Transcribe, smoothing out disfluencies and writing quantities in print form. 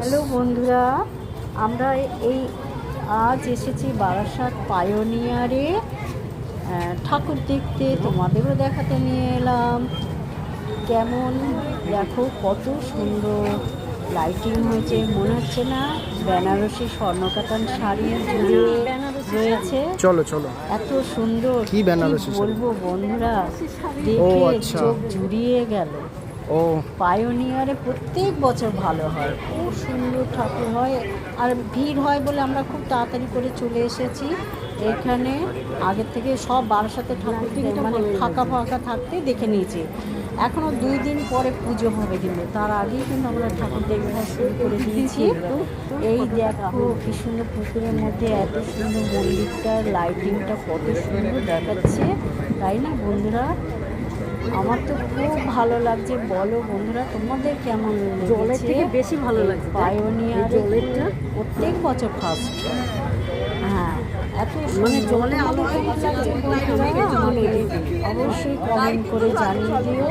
Hello বন্ধুরা, আমরা এই আজ এসেছি বারাসাত পায়োনিয়ারে ঠাকুর দেখতে। তোমাদেরও দেখাতে নিয়ে এলাম। কেমন দেখো, কত সুন্দর লাইটিং হয়েছে, মনে হচ্ছে না বেনারসি স্বর্ণকাতান শাড়ি রয়েছে। চলো চলো, এত সুন্দর কি বেনারসি শাড়ি বলবো বন্ধুরা, ও দেখে আচ্ছা, চোখ জুড়িয়ে গেল। ও পায়োনিয়ারে প্রত্যেক বছর ভালো হয়, খুব সুন্দর ঠাকুর হয়, আর ভিড় হয় বলে আমরা খুব তাড়াতাড়ি করে চলে এসেছি এখানে। আগের থেকে সব বারাসাতে ঠাকুর মানে ফাঁকা ফাঁকা থাকতে দেখে নিয়েছি। এখনও 2 দিন পরে পুজো হবে, কিন্তু তার আগেই কিন্তু আমরা ঠাকুর দেখা শুরু করে দিয়েছি। এই দেখো কি সুন্দর, পুকুরের মধ্যে এত সুন্দর মন্দিরটার লাইটিংটা কত সুন্দর দেখাচ্ছে, তাই না বন্ধুরা? আমার তো খুব ভালো লাগছে। বলো বন্ধুরা, তোমাদের কেমন লেগেছে? জলের থেকে বেশি ভালো লাগছে পায়োনিয়ার জলেরটা। প্রত্যেক বছর ফার্স্ট। হ্যাঁ, এত মানে সুন্দর। জলে আলো তোমাদের কেমন লাগছে বন্ধুরা? আমাকে অবশ্যই কমেন্ট করে জানিয়ে দিও।